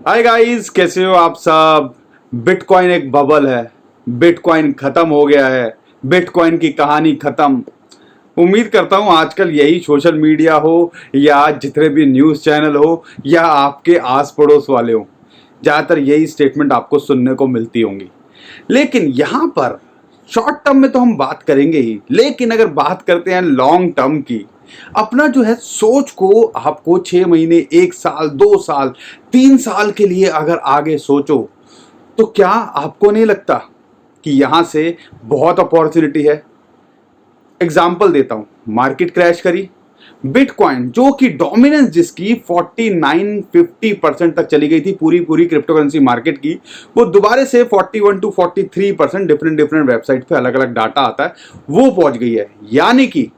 Hi guys, कैसे हो आप सब। बिटकॉइन एक बबल है। बिटकॉइन खत्म हो गया है। बिटकॉइन की कहानी खत्म। उम्मीद करता हूं आजकल यही सोशल मीडिया हो या जितने भी न्यूज़ चैनल हो या आपके आस पड़ोस वाले हो, ज़्यादातर यही स्टेटमेंट आपको सुनने को मिलती होंगी। लेकिन यहाँ पर शॉर्ट टर्म में तो हम बात करेंगे ही, लेकिन अगर बात करते हैं लॉन्ग टर्म की, अपना जो है सोच को आपको 6 महीने, 1 साल, 2 साल, 3 साल के लिए अगर आगे सोचो, तो क्या आपको नहीं लगता कि यहां से बहुत अपॉर्चुनिटी है। एग्जाम्पल देता हूं, मार्केट क्रैश करी, बिटकॉइन जो कि डोमिनेंस जिसकी 49-50% तक चली गई थी पूरी पूरी क्रिप्टो करेंसी मार्केट की, वो दोबारा से 41 to 43% डिफरेंट डिफरेंट वेबसाइट पे अलग अलग डाटा आता है, वो पहुंच गई है। यानी कि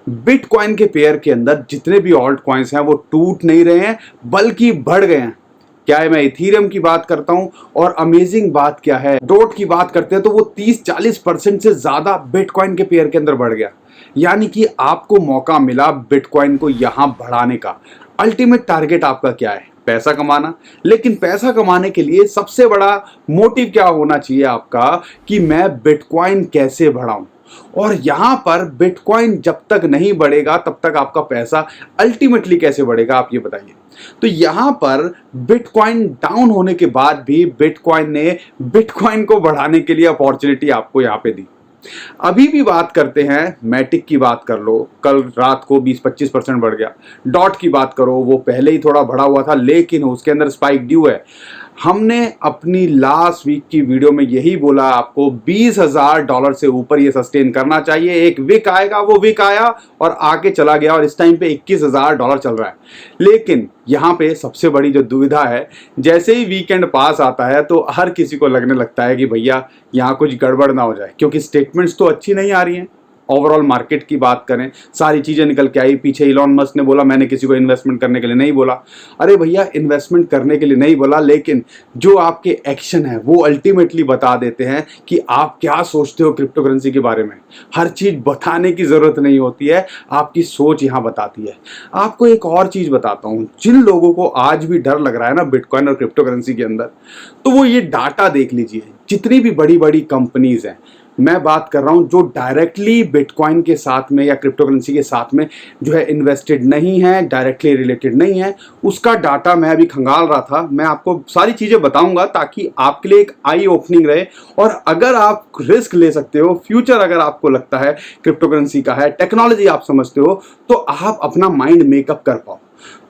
बिटकॉइन के पेयर के अंदर जितने भी ऑल्ट कॉइन्स हैं वो टूट नहीं रहे हैं, बल्कि बढ़ गए हैं। क्या है, मैं इथीरियम की बात करता हूं, और अमेजिंग बात क्या है, डोट की बात करते हैं तो वो 30-40% से ज्यादा बिटकॉइन के पेयर के अंदर बढ़ गया। यानी कि आपको मौका मिला बिटकॉइन को यहां बढ़ाने का। अल्टीमेट टारगेट आपका क्या है? पैसा कमाना। लेकिन पैसा कमाने के लिए सबसे बड़ा मोटिव क्या होना चाहिए आपका, कि मैं बिटकॉइन कैसे बढ़ाऊं। और यहां पर बिटकॉइन जब तक नहीं बढ़ेगा तब तक आपका पैसा अल्टीमेटली कैसे बढ़ेगा, आप ये बताइए। तो यहां पर बिटकॉइन डाउन होने के बाद भी बिटकॉइन ने बिटकॉइन को बढ़ाने के लिए अपॉर्चुनिटी आपको यहां पे दी। अभी भी बात करते हैं, मैटिक की बात कर लो, कल रात को 20-25% बढ़ गया। डॉट की बात करो, वो पहले ही थोड़ा बढ़ा हुआ था लेकिन उसके अंदर स्पाइक ड्यू है। हमने अपनी लास्ट वीक की वीडियो में यही बोला आपको, $20,000 से ऊपर ये सस्टेन करना चाहिए। एक वीक आएगा, वो वीक आया और आके चला गया, और इस टाइम पे $21,000 चल रहा है। लेकिन यहाँ पे सबसे बड़ी जो दुविधा है, जैसे ही वीकेंड पास आता है तो हर किसी को लगने लगता है कि भैया यहाँ कुछ गड़बड़ ना हो जाए, क्योंकि स्टेटमेंट्स तो अच्छी नहीं आ रही हैं। ओवरऑल मार्केट की बात करें, सारी चीजें निकल के आई। पीछे इलॉन मस्क ने बोला मैंने किसी को इन्वेस्टमेंट करने के लिए नहीं बोला। अरे भैया, इन्वेस्टमेंट करने के लिए नहीं बोला, लेकिन जो आपके एक्शन है वो अल्टीमेटली बता देते हैं कि आप क्या सोचते हो क्रिप्टो करेंसी के बारे में। हर चीज बताने की जरूरत नहीं होती है, आपकी सोच यहां बताती है। आपको एक और चीज बताता हूं, जिन लोगों को आज भी डर लग रहा है ना बिटकॉइन और क्रिप्टो करेंसी के अंदर, तो वो ये डाटा देख लीजिए। जितनी भी बड़ी बड़ी कंपनीज हैं, मैं बात कर रहा हूं जो डायरेक्टली बिटकॉइन के साथ में या क्रिप्टो करेंसी के साथ में जो है इन्वेस्टेड नहीं है, डायरेक्टली रिलेटेड नहीं है, उसका डाटा मैं अभी खंगाल रहा था। मैं आपको सारी चीजें बताऊंगा ताकि आपके लिए एक आई ओपनिंग रहे, और अगर आप रिस्क ले सकते हो, फ्यूचर अगर आपको लगता है क्रिप्टो करेंसी का है, टेक्नोलॉजी आप समझते हो, तो आप अपना माइंड मेकअप कर पाओ।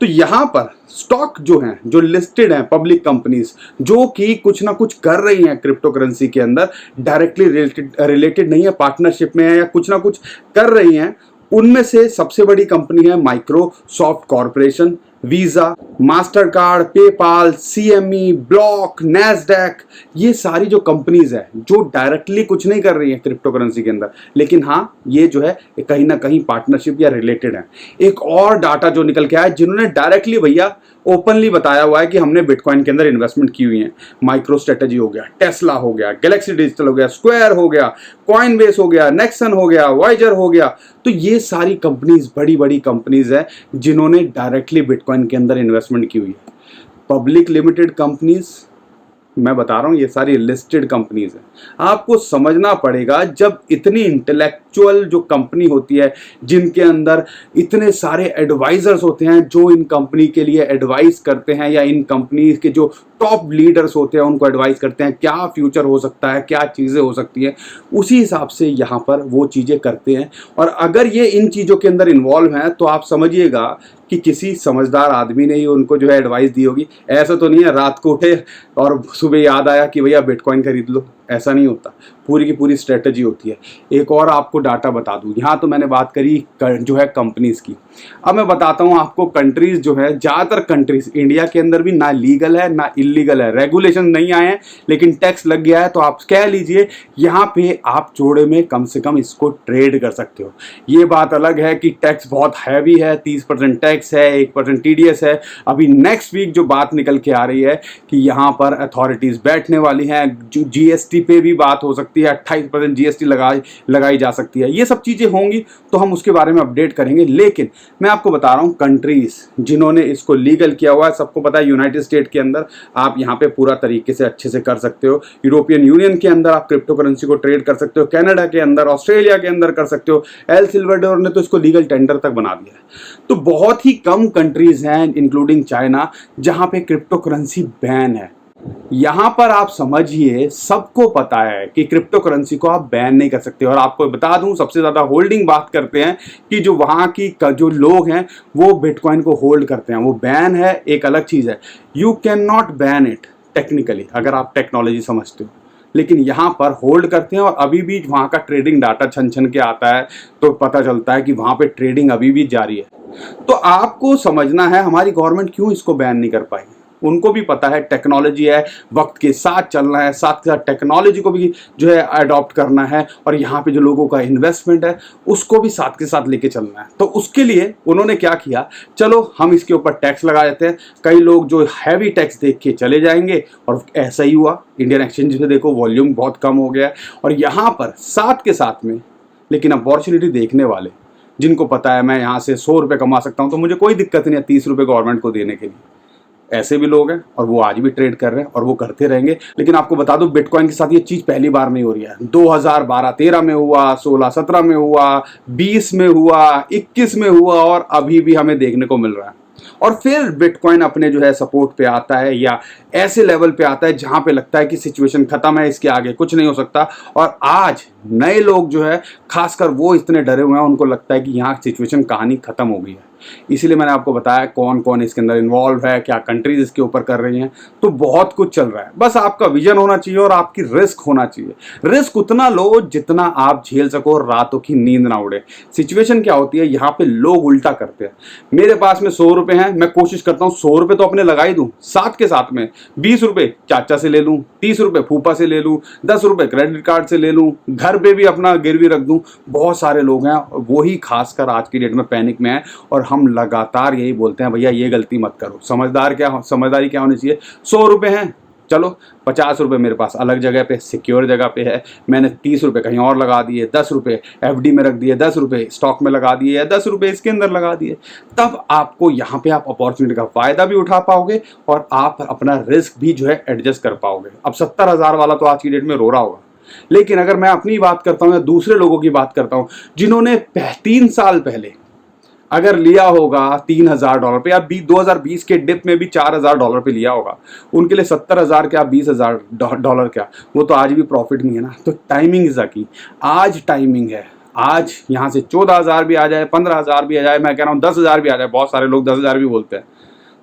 तो यहां पर स्टॉक जो हैं, जो लिस्टेड हैं, पब्लिक कंपनीज जो कि कुछ ना कुछ कर रही हैं क्रिप्टो करेंसी के अंदर, डायरेक्टली रिलेटेड नहीं है, पार्टनरशिप में है या कुछ ना कुछ कर रही हैं, उनमें से सबसे बड़ी कंपनी है Microsoft corporation, visa, master card, PayPal, CME, block, Nasdaq. ये सारी जो कंपनीज है जो डायरेक्टली कुछ नहीं कर रही है क्रिप्टो करेंसी के अंदर, लेकिन हाँ ये जो है कहीं ना कहीं पार्टनरशिप या रिलेटेड है। एक और डाटा जो निकल के आया, जिन्होंने डायरेक्टली भैया ओपनली बताया हुआ है कि हमने बिटकॉइन के अंदर इन्वेस्टमेंट की हुई है, माइक्रो स्ट्रेटेजी हो गया, टेस्ला हो गया, गैलेक्सी डिजिटल हो गया, स्क्वायर हो गया, कॉइनबेस हो गया, नेक्सन हो गया, वाइजर हो गया। तो ये सारी कंपनीज बड़ी बड़ी कंपनीज हैं जिन्होंने डायरेक्टली बिटकॉइन के अंदर इन्वेस्टमेंट की हुई है। पब्लिक लिमिटेड कंपनीज, मैं बता रहा हूं ये सारी लिस्टेड कंपनीज हैं। आपको समझना पड़ेगा, जब इतनी इंटेलेक्चुअल जो कंपनी होती है, जिनके अंदर इतने सारे एडवाइजर्स होते हैं जो इन कंपनी के लिए एडवाइस करते हैं, या इन कंपनी के जो टॉप लीडर्स होते हैं उनको एडवाइस करते हैं क्या फ्यूचर हो सकता है, क्या चीज़ें हो सकती हैं, उसी हिसाब से यहाँ पर वो चीज़ें करते हैं। और अगर ये इन चीज़ों के अंदर इन्वॉल्व हैं तो आप समझिएगा कि किसी समझदार आदमी ने ही उनको जो है एडवाइस दी होगी। ऐसा तो नहीं है रात को उठे और सुबह याद आया कि भैया बिटकॉइन खरीद लो, ऐसा नहीं होता। पूरी की पूरी स्ट्रेटजी होती है। एक और आपको डाटा बता दूं, यहाँ तो मैंने बात करी जो है कंपनीज की, अब मैं बताता हूँ आपको कंट्रीज जो है। ज़्यादातर कंट्रीज इंडिया के अंदर भी ना लीगल है ना इलीगल है, रेगुलेशन नहीं आए हैं लेकिन टैक्स लग गया है, तो आप कह लीजिए यहाँ पे आप जोड़े में कम से कम इसको ट्रेड कर सकते हो। ये बात अलग है कि टैक्स बहुत हैवी है, 30% टैक्स है, 1% टीडीएस है। अभी नेक्स्ट वीक जो बात निकल के आ रही है कि यहाँ पर अथॉरिटीज बैठने वाली हैं, जो जीएसटी जीएसटी पे भी बात हो सकती है, 28% जीएसटी लगाई जा सकती है। ये सब चीज़ें होंगी तो हम उसके बारे में अपडेट करेंगे। लेकिन मैं आपको बता रहा हूँ कंट्रीज जिन्होंने इसको लीगल किया हुआ है, सबको पता है यूनाइटेड स्टेट के अंदर आप यहाँ पे पूरा तरीके से अच्छे से कर सकते हो, यूरोपियन यूनियन के अंदर आप क्रिप्टो करेंसी को ट्रेड कर सकते हो, कनाडा के अंदर, ऑस्ट्रेलिया के अंदर कर सकते हो। एल साल्वाडोर ने तो इसको लीगल टेंडर तक बना दिया है। तो बहुत ही कम कंट्रीज हैं इंक्लूडिंग चाइना जहां पे क्रिप्टो करेंसी बैन है। यहां पर आप समझिए सबको पता है कि क्रिप्टो करेंसी को आप बैन नहीं कर सकते। और आपको बता दूं सबसे ज्यादा होल्डिंग बात करते हैं कि जो वहां की जो लोग हैं वो बिटकॉइन को होल्ड करते हैं। वो बैन है एक अलग चीज है, you can not ban it technically अगर आप टेक्नोलॉजी समझते हो, लेकिन यहाँ पर होल्ड करते हैं। और अभी भी वहाँ का ट्रेडिंग डाटा छन छन के आता है तो पता चलता है कि वहाँ पे ट्रेडिंग अभी भी जारी है। तो आपको समझना है हमारी गवर्नमेंट क्यों इसको बैन नहीं कर पाई। उनको भी पता है टेक्नोलॉजी है, वक्त के साथ चलना है, साथ के साथ टेक्नोलॉजी को भी जो है अडॉप्ट करना है, और यहाँ पे जो लोगों का इन्वेस्टमेंट है उसको भी साथ के साथ लेके चलना है। तो उसके लिए उन्होंने क्या किया, चलो हम इसके ऊपर टैक्स लगा देते हैं। कई लोग जो हैवी टैक्स देख के चले जाएंगे और ऐसा ही हुआ। इंडियन एक्सचेंज पे देखो वॉल्यूम बहुत कम हो गया है। और यहाँ पर साथ के साथ में लेकिन अपॉर्चुनिटी देखने वाले जिनको पता है मैं यहाँ से 100 रुपये कमा सकता हूँ तो मुझे कोई दिक्कत नहीं है 30 रुपये गवर्नमेंट को देने के लिए, ऐसे भी लोग हैं और वो आज भी ट्रेड कर रहे हैं और वो करते रहेंगे। लेकिन आपको बता दूं बिटकॉइन के साथ ये चीज पहली बार नहीं हो रही है। 2012-13 में हुआ, 16-17 में हुआ, 20 में हुआ, 21 में हुआ और अभी भी हमें देखने को मिल रहा है। और फिर बिटकॉइन अपने जो है सपोर्ट पे आता है या ऐसे लेवल पे आता है जहां पे लगता है कि सिचुएशन खत्म है, इसके आगे कुछ नहीं हो सकता। और आज नए लोग जो है खासकर वो इतने डरे हुए हैं, उनको लगता है कि यहाँ सिचुएशन कहानी खत्म हो गई है। इसीलिए मैंने आपको बताया कौन कौन इसके अंदर इन्वॉल्व है, क्या कंट्रीज इसके ऊपर कर रही हैं। तो बहुत कुछ चल रहा है, बस आपका विजन होना चाहिए और आपकी रिस्क होना चाहिए। रिस्क उतना लो जितना आप झेल सको और रातों की नींद ना उड़े। सिचुएशन क्या होती है, यहाँ पे लोग उल्टा करते हैं। मेरे पास में 100 रुपए हैं, मैं कोशिश करता हूँ 100 रुपए तो अपने लगा ही दूं, साथ के साथ में 20 रुपए चाचा से ले लूं, 30 रुपए फूफा से ले लूं, 10 रुपए क्रेडिट कार्ड से ले लूं, घर पे भी अपना गिरवी रख दूं। बहुत सारे लोग हैं वो ही खासकर आज की डेट में पैनिक में है और हम लगातार यही बोलते हैं भैया ये गलती मत करो। समझदारी क्या होनी चाहिए। 100 रुपए हैं, चलो 50 रुपए मेरे पास अलग जगह पे सिक्योर जगह पे है, मैंने 30 रुपए कहीं और लगा दिए, 10 रुपए एफडी में रख दिए, 10 रुपए स्टॉक में लगा दिए या 10 रुपए इसके अंदर लगा दिए। तब आपको यहाँ पे आप अपॉर्चुनिटी का फायदा भी उठा पाओगे और आप अपना रिस्क भी जो है एडजस्ट कर पाओगे। अब 70,000 वाला तो आज की डेट में रो रहा होगा, लेकिन अगर मैं अपनी बात करता हूँ या दूसरे लोगों की बात करता हूँ जिन्होंने 3 साल पहले अगर लिया होगा $3,000 पे या 2020 के डिप में भी $4,000 पे लिया होगा, उनके लिए 70,000 क्या $20,000 क्या, वो तो आज भी प्रॉफिट नहीं है ना। तो टाइमिंग इज की, आज टाइमिंग है। आज यहाँ से 14,000 भी आ जाए, 15,000 भी आ जाए, मैं कह रहा हूँ 10,000 भी आ जाए, बहुत सारे लोग 10,000 भी बोलते हैं।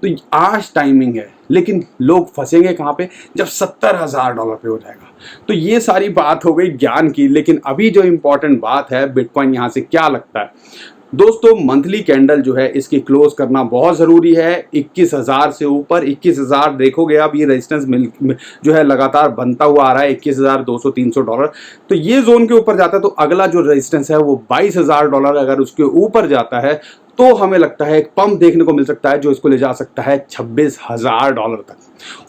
तो आज टाइमिंग है, लेकिन लोग फंसेंगे कहाँ पे, जब $70,000 पे हो जाएगा। तो ये सारी बात हो गई ज्ञान की। लेकिन अभी जो इंपॉर्टेंट बात है बिटकॉइन यहाँ से क्या लगता है दोस्तों, मंथली कैंडल जो है इसकी क्लोज करना बहुत ज़रूरी है। 21,000 से ऊपर 21,000 देखोगे आप, ये रेजिस्टेंस जो है लगातार बनता हुआ आ रहा है, $21,200-300। तो ये जोन के ऊपर जाता है तो अगला जो रेजिस्टेंस है वो $22,000 अगर उसके ऊपर जाता है तो हमें लगता है एक पंप देखने को मिल सकता है जो इसको ले जा सकता है $26,000 तक।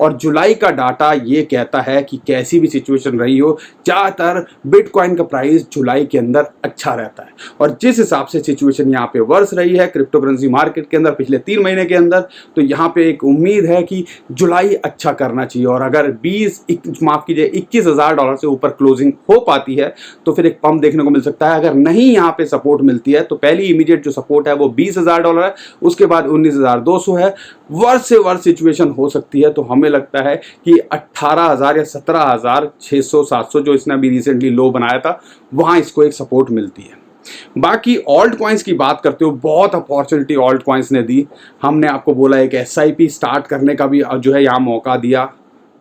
और जुलाई का डाटा ये कहता है कि कैसी भी सिचुएशन रही हो, ज़्यादातर बिटकॉइन का प्राइस जुलाई के अंदर अच्छा रहता है। और जिस हिसाब से सिचुएशन यहाँ पे वर्स रही है क्रिप्टो करेंसी मार्केट के अंदर पिछले 3 महीने के अंदर, तो यहाँ पे एक उम्मीद है कि जुलाई अच्छा करना चाहिए। और अगर 21,000 से ऊपर क्लोजिंग हो पाती है तो फिर एक पंप देखने को मिल सकता है। अगर नहीं यहाँ पे सपोर्ट मिलती है तो पहली इमीडिएट जो सपोर्ट है वो $20,000 है, उसके बाद 19,200 है। वर्ष से वर्ष सिचुएशन हो सकती है तो हमें लगता है कि 18,000 या 17,600-700 जो इसने अभी रिसेंटली लो बनाया था वहां इसको एक सपोर्ट मिलती है। बाकी ऑल्ट कॉइन्स की बात करते हो, बहुत अपॉर्चुनिटी ऑल्ट कॉइन्स ने दी। हमने आपको बोला एक SIP स्टार्ट करने का भी जो है यहाँ मौका दिया,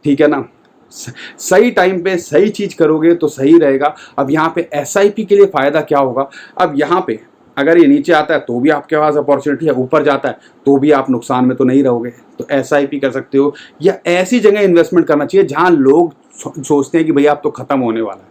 ठीक है ना। सही टाइम पे सही चीज करोगे तो सही रहेगा। अब यहाँ पे SIP के लिए फायदा क्या होगा, अब यहाँ पे अगर ये नीचे आता है तो भी आपके पास अपॉर्चुनिटी है, ऊपर जाता है तो भी आप नुकसान में तो नहीं रहोगे। तो SIP कर सकते हो या ऐसी जगह इन्वेस्टमेंट करना चाहिए जहां लोग सोचते हैं कि भैया अब तो खत्म होने वाला है।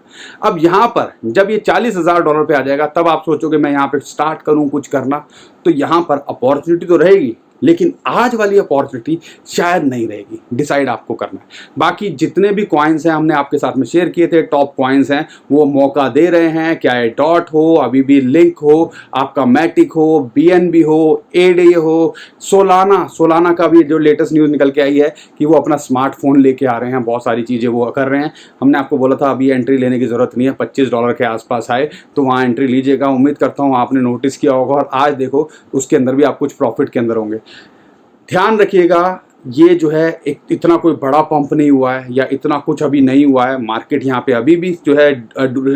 अब यहाँ पर जब ये $40,000 पे आ जाएगा तब आप सोचोगे मैं यहाँ पे स्टार्ट करूँ कुछ करना, तो यहाँ पर अपॉर्चुनिटी तो रहेगी लेकिन आज वाली अपॉर्चुनिटी शायद नहीं रहेगी। डिसाइड आपको करना है। बाकी जितने भी कॉइन्स हैं हमने आपके साथ में शेयर किए थे, टॉप कॉइन्स हैं, वो मौका दे रहे हैं। क्या है, डॉट हो, अभी भी लिंक हो, आपका मैटिक हो, बीएनबी हो, एडे हो, सोलाना का भी जो लेटेस्ट न्यूज़ निकल के आई है कि वो अपना स्मार्टफोन लेके आ रहे हैं, बहुत सारी चीज़ें वो कर रहे हैं। हमने आपको बोला था अभी एंट्री लेने की ज़रूरत नहीं है, $25 के आसपास आए तो वहाँ एंट्री लीजिएगा। उम्मीद करता हूँ आपने नोटिस किया होगा, और आज देखो उसके अंदर भी आप कुछ प्रॉफिट के अंदर होंगे। ध्यान रखिएगा, ये जो है एक इतना कोई बड़ा पंप नहीं हुआ है या इतना कुछ अभी नहीं हुआ है। मार्केट यहाँ पे अभी भी जो है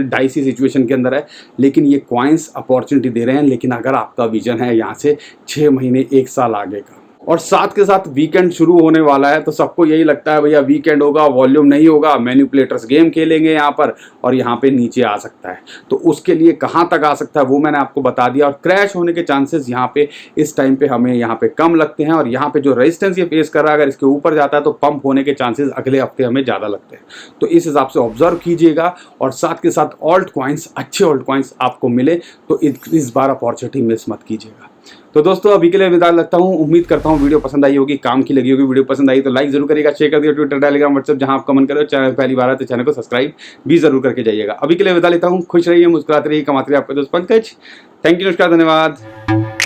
डाइसी सिचुएशन के अंदर है, लेकिन ये कॉइन्स अपॉर्चुनिटी दे रहे हैं। लेकिन अगर आपका विजन है यहाँ से 6 महीने 1 साल आगे का, और साथ के साथ वीकेंड शुरू होने वाला है, तो सबको यही लगता है भैया वीकेंड होगा, वॉल्यूम नहीं होगा, मैनिपुलेटर्स गेम खेलेंगे यहाँ पर और यहाँ पे नीचे आ सकता है। तो उसके लिए कहाँ तक आ सकता है वो मैंने आपको बता दिया। और क्रैश होने के चांसेस यहाँ पे इस टाइम पे हमें यहाँ पे कम लगते हैं, और यहाँ पे जो रेजिस्टेंस ये फेस कर रहा है अगर इसके ऊपर जाता है तो पंप होने के चांसेस अगले हफ्ते हमें ज़्यादा लगते हैं। तो इस हिसाब से ऑब्जर्व कीजिएगा, और साथ के साथ ऑल्ट कॉइन्स, अच्छे ऑल्ट कॉइन्स आपको मिले तो इस बार अपॉर्चुनिटी मिस मत कीजिएगा। तो दोस्तों अभी के लिए विदा लगता हूँ। उम्मीद करता हूँ वीडियो पसंद आई होगी, काम की लगी होगी। वीडियो पसंद आई तो लाइक जरूर करिएगा, शेयर कर दिया ट्विटर, टेलीग्राम, व्हाट्सएप, जहां आप कमेंट करो। चैनल पहली बार है तो चैनल को सब्सक्राइब भी जरूर करके जाइएगा। अभी के लिए विदा लेता हूँ। खुश रहिए, मुस्कुराते रहिए, कमाते रहिए। आपका दोस्त पंकज। थैंक यू, नमस्कार, धन्यवाद।